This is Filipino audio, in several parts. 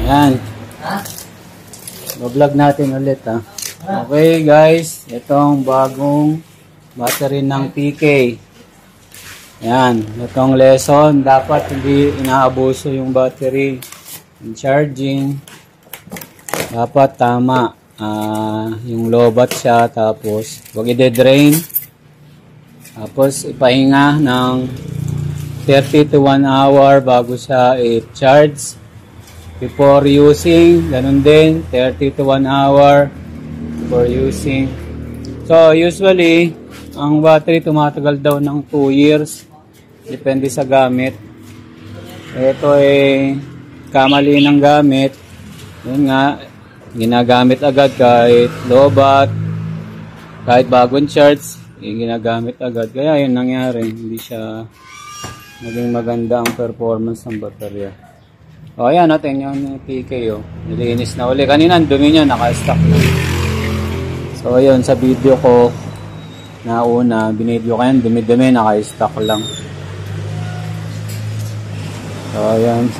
Ayan. Vlog natin ulit ha. Okay guys, itong bagong battery ng PK. Ayan, itong lesson, dapat hindi inaabuso yung battery. Yung charging, dapat tama. Yung lobat siya, tapos huwag i-drain. Tapos ipahinga ng 30 to 1 hour bago siya i-charge. Before using, ganun din, 30 to 1 hour before using. So usually, ang battery tumatagal daw ng 2 years. Depende sa gamit. Ito ay kamali ng gamit. Yun nga, ginagamit agad kahit lobat, kahit bagong charge, ginagamit agad. Kaya yun nangyari, hindi siya naging maganda ang performance ng baterya. O ayan natin yung PK nilinis na uli. Kanina ang dumi niya, naka-stock na. So ayun, sa video ko nauna, binidyo ko yan, dumi-dumi, naka-stock lang. So ayan,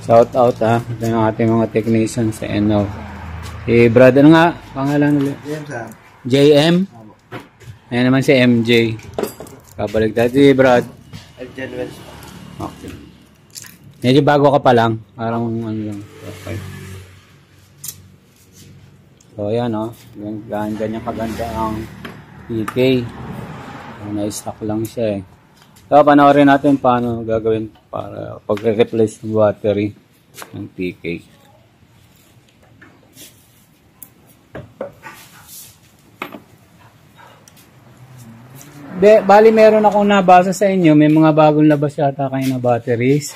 shout out ha. Ito yung ating mga technicians sa NO. Si Brad, ano nga pangalan ulit? JM. Ayan naman si MJ. Kabalik tayo si Brad. Okay. Medyo bago ka pa lang. Parang ano lang. Okay. So ayan o. Ganyan kaganda ang PK. Na-stock lang siya eh. So, panoorin natin paano gagawin para pag-replace ng battery ng PK. Bali, meron akong nabasa sa inyo. May mga bagong labas yata kayo na batteries.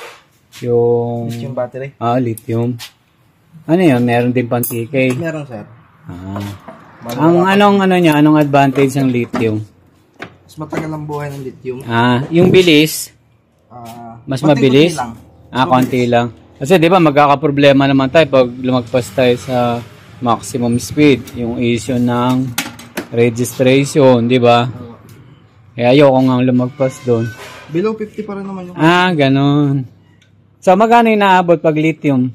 Yung lithium battery? Lithium. Ano yun? Meron din pang PK? Meron, sir. Anong advantage ng lithium? Matagal ang buhay ng lithium. Yung bilis, mas mabilis? Konti lang. Kasi di ba magkakaproblema naman tayo pag lumagpas tayo sa maximum speed. Yung issue ng registration, di ba? Kaya ayoko nga lumagpas doon. Below 50 pa rin naman yung... Ganun. So magkano yung naabot pag lithium?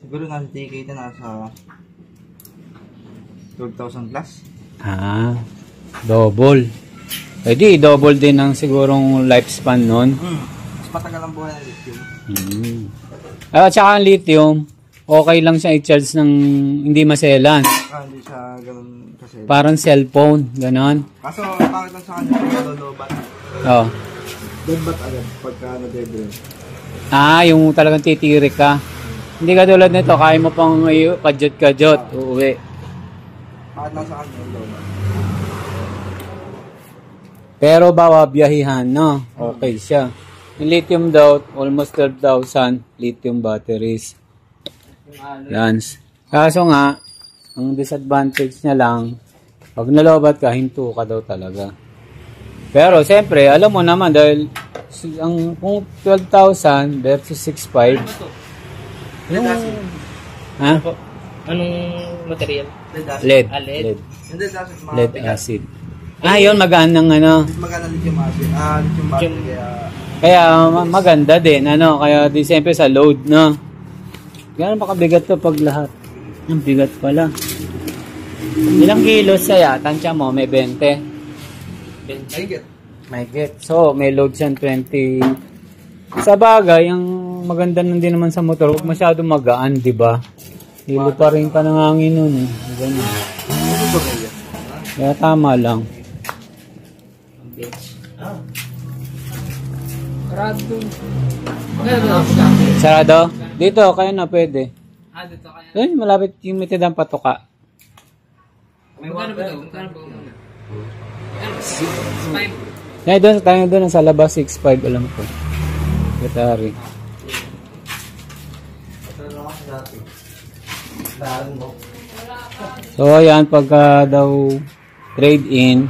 Siguro nasa TK na nasa 12,000 plus. Double. Pwede, double din ang sigurong lifespan nun. Mas matagal ang buhay ng lithium. At saka ang lithium, okay lang siya i-charge ng hindi maselan. Hindi siya ganun kasi. Parang cellphone, ganon. Kaso, pangit lang sa kanya pag lolobat. Deadbat agad pagka na-deadbat. Yung talagang titirik ka. Hindi ka tulad nito, kaya mo pang kajot-kajot, uuwi. Pangit lang sa kanya lolobat. Pero bawa biyahihan, no? Okay siya. Yung lithium daw, almost 12,000 lithium batteries. Lance. Kaso nga, ang disadvantage niya lang, pag nalobat ka, hinto ka daw talaga. Pero, siyempre, alam mo naman, dahil kung 12,000 versus 6,500, yung... Anong material? LED. LED. LED acid. Yun, magaan ng Magaan ng lithium acid. Lithium battery. Kaya maganda din, kaya di siyempre sa load, no? Gano'n pa kabigat to pag lahat? Ang bigat pala. Ilang kilos siya? Tansya mo, may 20. May get. So, may load siyang 20. Sa bagay, ang maganda nun din naman sa motor, huwag masyadong magaan, di ba? Hilo pa rin ka ng hangin nun, eh. Ganun. Kaya tama lang. Sarado? Dito, kaya na pwede. Dito kaya. Malapit yung mitid ang patuka. Magkano ba ito? Magkano ba ito? 6.5. Tayo doon sa labas, 6.5 alam ko. Battery. So, ayan, pagka daw trade-in,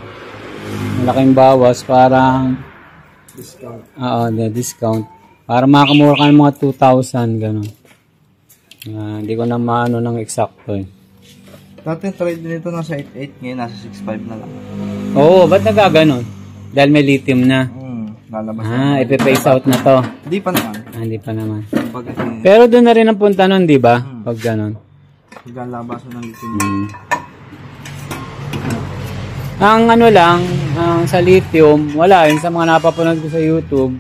malaking bawas, parang discount. Discount. Para makamura ka ng mga 2,000, gano'n. Hindi ko na maano ng eksakto eh. Dati trade din ito nasa 8.8, ngayon nasa 6.5 na lang. Oo, ba't nagaganon? Dahil may lithium na. Lalabas na. Ipe-phase out na to. Hindi pa naman. Hindi pa naman. Pag Pero doon na rin ang punta nun, di ba? Pag ganon. labasan ng lithium. Ang ano lang, ang sa lithium, wala yun sa mga napapanood ko sa YouTube.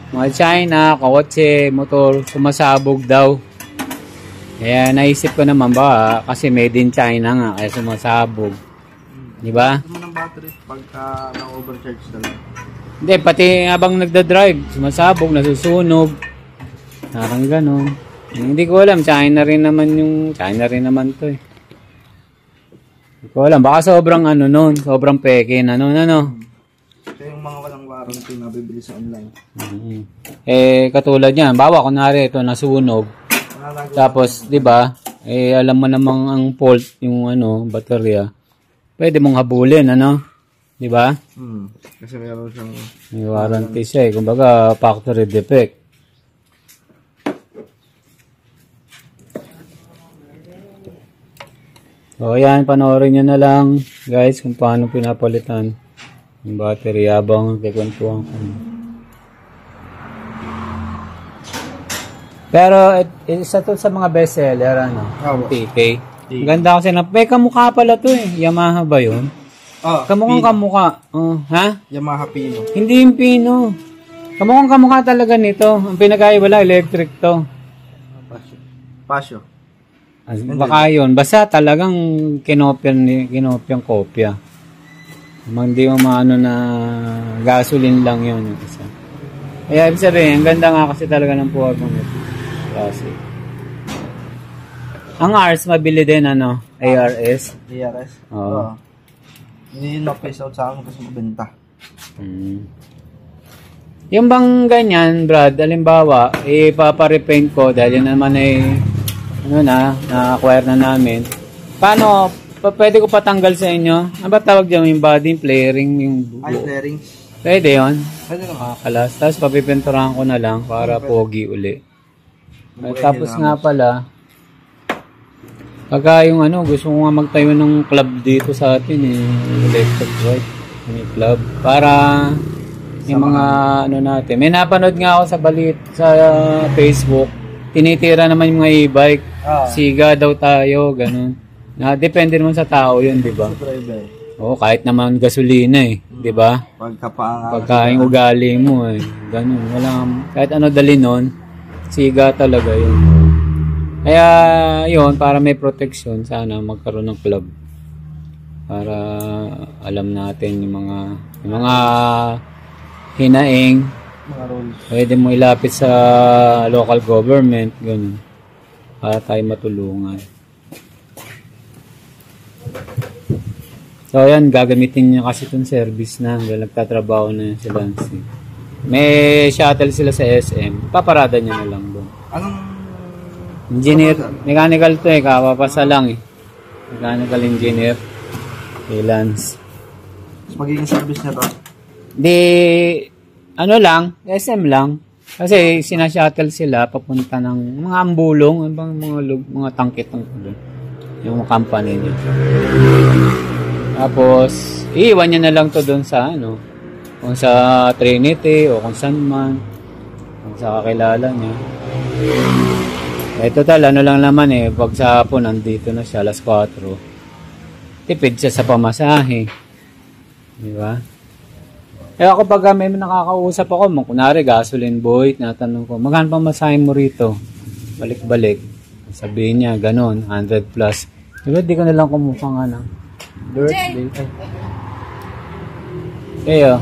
Mga China, kawatse, motor, sumasabog daw. Kaya naisip ko naman ba, kasi made in China nga, kaya sumasabog. Di ba? Ito mo ng battery pagka na-overcharge talaga. Hindi, pati habang nagda-drive, sumasabog, nasusunog. Parang ganon. Hindi ko alam, China rin naman to eh. Hindi ko alam, baka sobrang ano nun, sobrang peke na nun, ano. Kaya yung mga walang warranty na bibili sa online. Eh, katulad yan, bawa kunwari ito nasunog. Tapos, di ba, eh, alam mo namang ang fault, yung ano, baterya. Pwede mong habulin, ano. Di ba? Kasi meron siyang... May warranty siya eh. Kumbaga, factory defect. So, ayan. Panoorin nyo na lang, guys, kung paano pinapalitan yung battery habang kikwentuhan ko. Pero, isa to sa mga bestseller, ano? TK. Ganda kasi na... May kamukha pala to eh. Yamaha ba yun? Kamukhang kamukha. Ha? Yamaha Pino. Hindi yung Pino. Kamukhang kamukha talaga nito. Ang pinagkaiwala, electric to. Pasyo. Baka yun. Basta talagang kinopyang kopya. Hindi mo maano na gasoline lang yun. Yung isa. Kaya ibig sabihin, ang ganda nga kasi talaga ng puwag mo nito. Kasi. Ang ARS mabili din, ano? ARS. ARS? Oo. Hindi yun na-face out sa akin kasi mabenta. Yung bang ganyan, Brad, halimbawa, ipaparepaint ko dahil yun naman ay ano na-acquire na namin. Paano, pwede ko patanggal sa inyo? Ano ba tawag dyan yung body, flaring, yung Ay, flaring. Pwede yun? Pwede naman. Makakalas. Tapos papipinturahan ko na lang para pogi uli. At tapos nga pala, pagka yung ano, gusto ko nga magtayo ng club dito sa atin eh, electric bike, may club, para yung mga ano natin. May napanood nga ako sa Facebook, tinitira naman yung mga e-bike, siga daw tayo, ganun. Depende naman sa tao yun, di ba? Oo, kahit naman gasolina eh, di ba? Pagka yung ugali mo eh, ganun. Kahit ano dali nun, siga talaga yun. Kaya, yun, para may protection, sana magkaroon ng club. Para alam natin yung mga hinaing, mga rules. Pwede mo ilapit sa local government, ganun. Para tayo matulungan. So, ayan, gagamitin niya kasi itong service na hanggang nagtatrabaho na si Lancy. May shuttle sila sa SM. Paparada niya na lang doon. Anong engineer, mechanical to eh, kapapasa lang eh. Mechanical engineer. Freelance. magiging service niya to? Di, ano lang, SM lang. Kasi sinashuttle sila papunta ng mga ambulong, mga tangkit-tangkit. Yung company niya. Tapos, iiwan niya na lang to doon sa ano, kung sa Trinity o kung saan man, kung sa kakilala niya. Eh, total, ano lang naman eh, pag sa hapon, nandito na siya, alas 4. Tipid siya sa pamasahe. Di ba? Eh, ako pag may nakakausap ako, kunwari, gasoline boy, natanong ko, magkano pang masahe mo rito? Balik-balik. Sabihin niya, ganon, 100 plus. Diba, di ko nalang kumuha nga ng birthday. Kayo.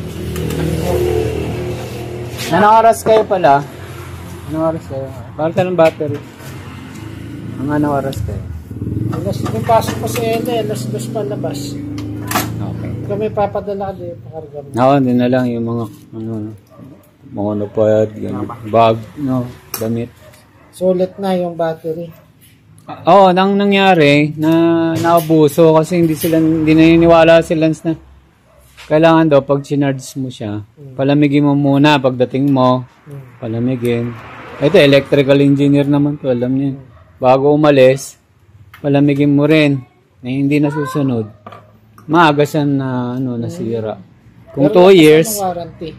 Anong oras kayo pala? Anong oras kayo? Bakit ng battery? Anong oras kayo? Kung pasok ko si Ede, alas 2 pa labas. Okay. Kami papadala ka din, pakarga mo. Ako, din na lang yung mga, mga nopad, bag, damit. Sulit na yung battery. Oo, nang nangyari na naubuso kasi hindi naniniwala sila na kailangan daw pag chinarge mo siya, palamigin mo muna pagdating mo, palamigin. Ito, electrical engineer naman to, alam niya. Bago umalis, palamigin mo rin na hindi nasusunod. Maaga siya na nasira. Kung 2 years, warranty.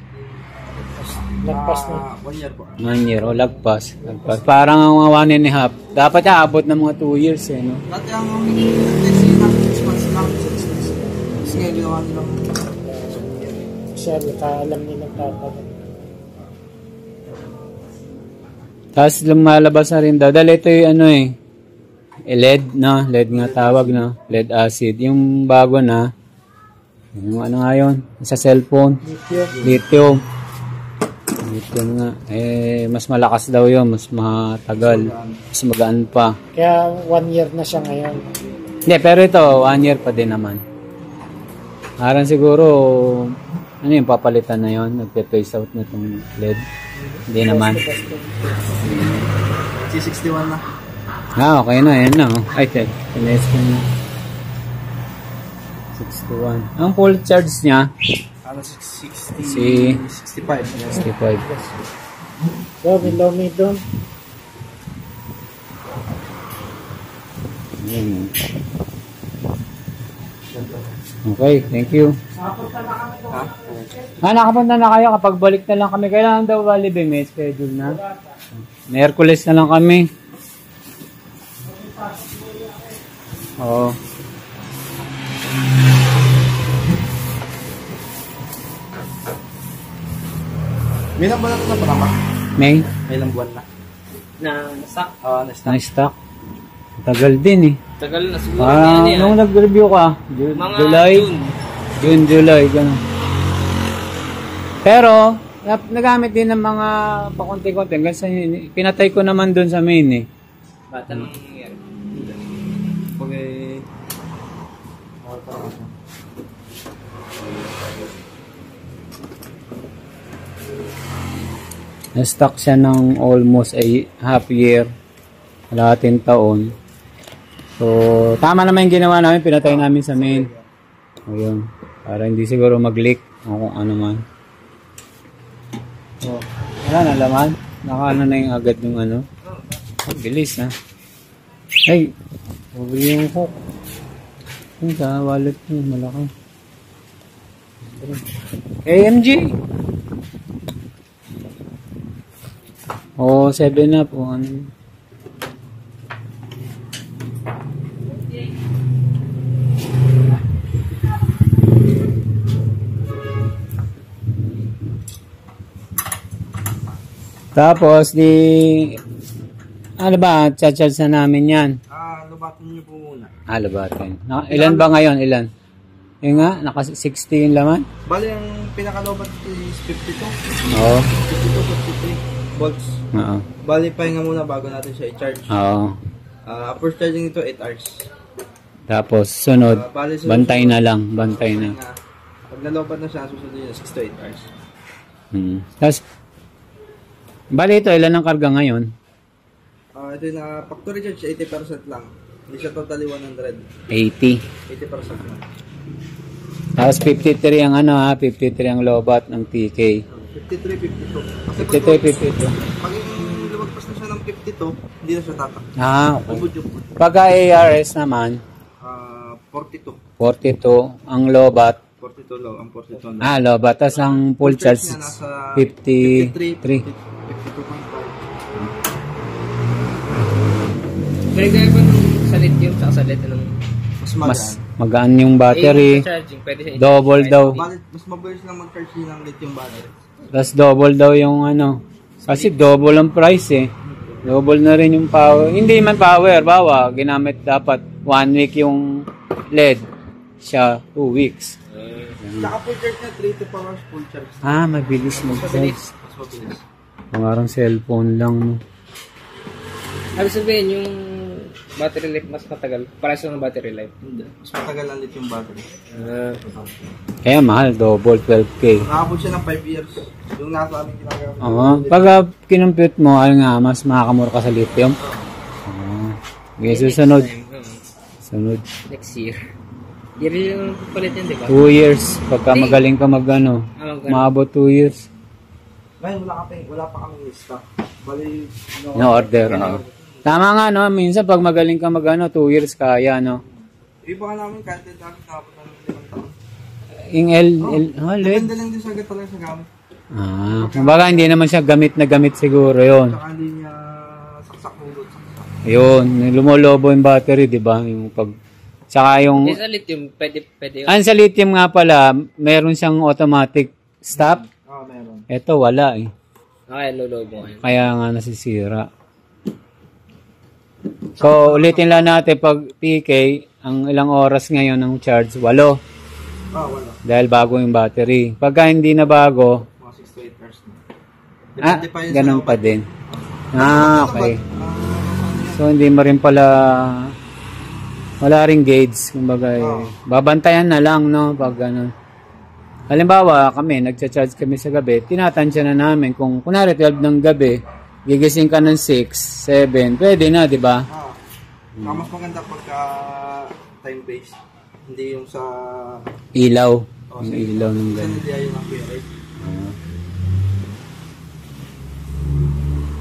Lagpas na. 1 year po. 1 year, o lagpas. Lagpas. Parang ang 1.5. Dapat aabot ng mga 2 years eh, no? Dati ang testing namin 6 months lang, 6 months. Kasi ngayon ginawa nilang Siya, alam nilang tatanong. Tapos lumalabas na rin daw. Dahil ito yung ano eh. LED na. LED nga tawag na. LED acid. Yung bago na. Yung ano nga yun? Sa cellphone. Lithium. Lithium nga. Eh, mas malakas daw yun. Mas matagal. Mas magaan pa. Kaya 1 year na siya ngayon. Hindi, pero ito, 1 year pa din naman. Parang siguro, ano yung papalitan na yun? Nagpe-phase out na itong LED. Hindi naman. C61 na. Ah, okay na. Yan na. Oh. Ay, tinesting ko na. 61. Ang full charge niya? Ano, 60, Si 65. 65. So, below me doon. Ayan. Okay, thank you. Nakapunta na kayo. Kapag balik na lang kami. Kailangan daw Walibi. May schedule na. May Hercules na lang kami. Oo. May ilang buwan na pa naman? May May ilang buwan na. Na-stock. Next na-stock. Tagal din eh. Tagal na siguro Ah, yan. nung nag-review ka, Mga July, June. July, gano'n. Pero, nagamit din ng mga pakunti-kunti. Hanggang sa, pinatay ko naman dun sa main eh. Bata nang nangyayari. Okay. Na-stock siya ng almost a half year. Kalahating taon. So, tama naman yung ginawa namin. Pinatay namin sa main. Ayun. Para hindi siguro mag-leak o kung ano man. So, wala na laman. Nakaano na yung agad yung ano. Ang bilis ha. Ay, huwag yung hook. Yung sa wallet mo, malaki. AMG! O, 7 up o ano. Tapos, ano ba, charge na namin yan. Lubatin niyo po muna. Lubatin. Ilan ba ngayon? Ilan? Yung nga, naka 60 yung laman? Bali, ang pinakalobat is 52. Oo. 52, 53 volts. Oo. Bali, pahinga muna bago natin siya i-charge. Oo. First charging nito, 8 hours. Tapos, sunod, Bali, bantay na lang. Bantay na. Pag nalobat na siya, susunod yun, 6 to 8 hours. Tapos, bali ito, ilan ang karga ngayon? Ito yung factory charge, 80% lang. Hindi siya totally 100. 80. 80% lang. Tapos 53 ang ano ha, 53 ang lobat ng TK. 53, 52. Kasi 53, 52. pag yung lumagpas na siya ng 52, hindi na siya tatak. Okay. Ubod yung Pagka ARS naman, 42. 42 ang lobat. 42 low, ang 42 low. Lobat. Tapos ang full charge, niya nasa 53. 52.5. Kaya ba nung sa lithium sa lithium ng Mas magaan yung battery. charging, pwede siya Double daw. Mas mabilis lang mag-charge yun ng lithium battery. Tapos double daw yung ano. Kasi double ang price eh. Double na rin yung power. Hindi man power, bawa. Ginamit dapat 1 week yung LED. Siya 2 weeks. Saka full charge na 3 to 4 hours full charge. Mabilis mag-charge. Mas mabilis. Parang cellphone lang. No? Sabi sabihin, yung battery life mas matagal. Parehas lang ng battery life. Hindi. Mas matagal ang lithium battery. Kaya mahal, double 12K. Nakabot siya ng 5 years. Yung nasa aming ginagamit. Oo. Pag kinumpute mo, ano nga, mas makakamura ka sa lithium. Okay, susunod. Sunod. Next year. Year yung palit yan, di ba? 2 years. Pagka magaling ka mag-ano, maabot 2 years. Ngayon, wala pa kami lista. Bali, No order. Tama nga, no? Minsan, pag magaling ka mag-ano, 2 years kaya, no? iba ka namin kahit namin nakabot ng 5 taon. Yung LED. Depende lang din sa agad talaga sa gamit. Kumbaga hindi naman siya gamit na gamit siguro yon. Tsaka hindi niya saksak hulot. Ayun, lumolobo yung battery, di ba? Yung pag... Tsaka yung... Sa lithium, pwede yun. Sa lithium nga pala, meron siyang automatic stop. Meron. Ito, wala eh. Okay, lolobo. Kaya nga nasisira. So, ulitin lang natin pag PK, ang ilang oras ngayon ng charge, 8. Wala. Dahil bago yung battery. Pagka hindi na bago, Mga 6 to 8 hours na. Depende pa yun sa ganun pa lobat. din. Okay. So, hindi mo rin pala, wala ring gauge. Kumbaga, babantayan na lang, no? Pag ano. Halimbawa, kami, nagcha-charge kami sa gabi, tinatansya na namin. Kung kunwari 12 ng gabi, gigising ka ng 6, 7, pwede na, di ba? Mas maganda pagka time-based. Hindi yung sa... Ilaw. Yung ilaw ng Sa ganun. nilya yung accurate.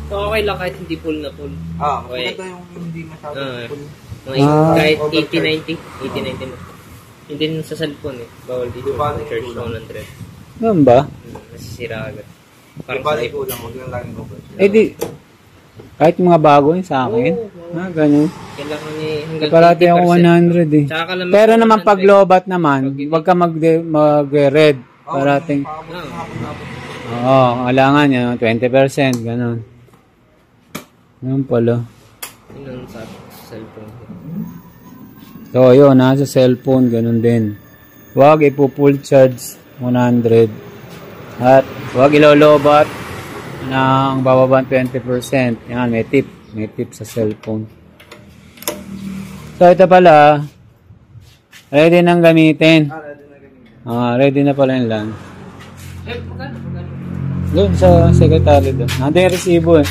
So, okay lang kahit hindi full na full. Mas Okay. maganda yung hindi masyadong full. Kahit overcharge. 80-90 mo. Hindi nun sa cellphone eh. Bawal dito. Charge 100. Ganun ba? Nasisira agad. Parang Parang sa balik ko lang, huwag lang laging overcharge. Eh di, kahit mga bago yun sa akin. Ganun. kailangan niya hanggang Parati ako 100 eh. Tsaka ka lang Pero naman 100. pag lobat naman, wag ka mag-red. Parating. Oo, kailangan yun. 20%, ganun. Ganun pala. Yun sa cellphone. So, yun, nasa cellphone, ganun din. Huwag ipo-full charge 100. At huwag ilolobat ng bababa 20%. Yan, may tip. May tip sa cellphone. So, ito pala, ready nang gamitin. Ready na pala yung LAN. Doon sa secretary doon. Nandun yung resibo eh.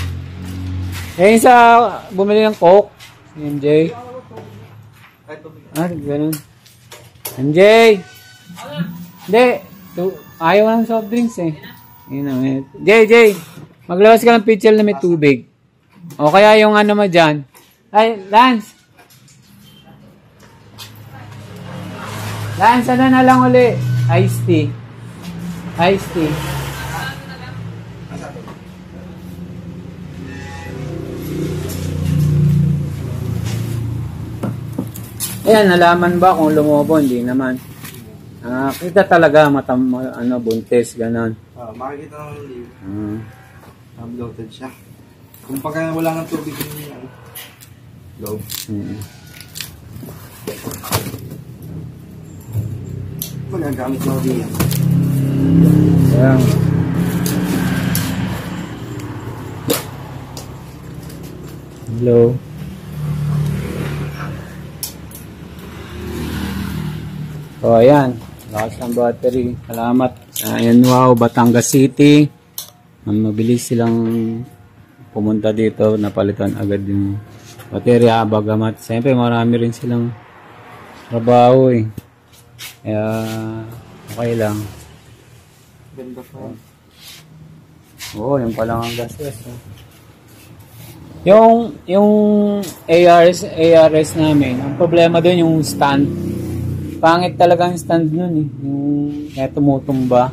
Eh, sa bumili ng Coke, si MJ. Ganun. MJ! Hindi. Ayaw ng soft drinks eh. Yun na. Jay! Maglawas ka ng pitchel na may tubig. O kaya yung ano mo dyan. Ay, Lance! Lance, ano na lang uli? Iced tea. Iced tea. Ayan, nalaman ba kung lumobo? Hindi naman. Kita talaga buntis, ganon. Makikita naman hindi. Bloated siya. Kung pagka wala ng tubig yung loob. Magagamit mo din yan. Ayan. Hello. So, ayan. Lakas ng battery. Salamat. Ayan, wow. Batangas City. Mabilis silang pumunta dito. Napalitan agad yung baterya. Bagamat. Siyempre, marami rin silang trabaho eh. Kaya, okay lang. Ganda pa. Oo, yung palang ang gastos. Yung ARS namin, ang problema doon yung stand. Pangit talaga yung stand nun eh. Yung tumutumba.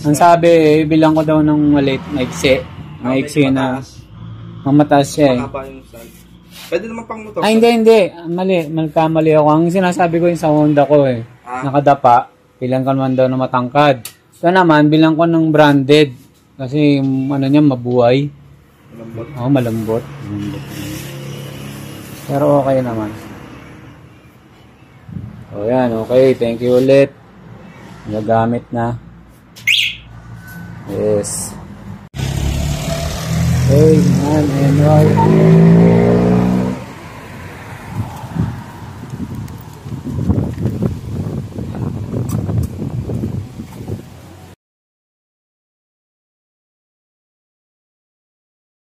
Ang sabi, bilang ko daw ng maliit, maiksi. Maiksi na mamataas siya eh. Pwede naman pang motor. Ay, hindi. Malkamali ako. Ang sinasabi ko yung sa Honda ko eh. Nakadapa. Bilang ka naman daw na matangkad. So naman, bilang ko ng branded. Kasi yung ano niya, mabuhay. Malambot. Oo, malambot. Pero okay naman. O yan, okay. Thank you ulit. Nagamit na. Yes. Okay, man. And right.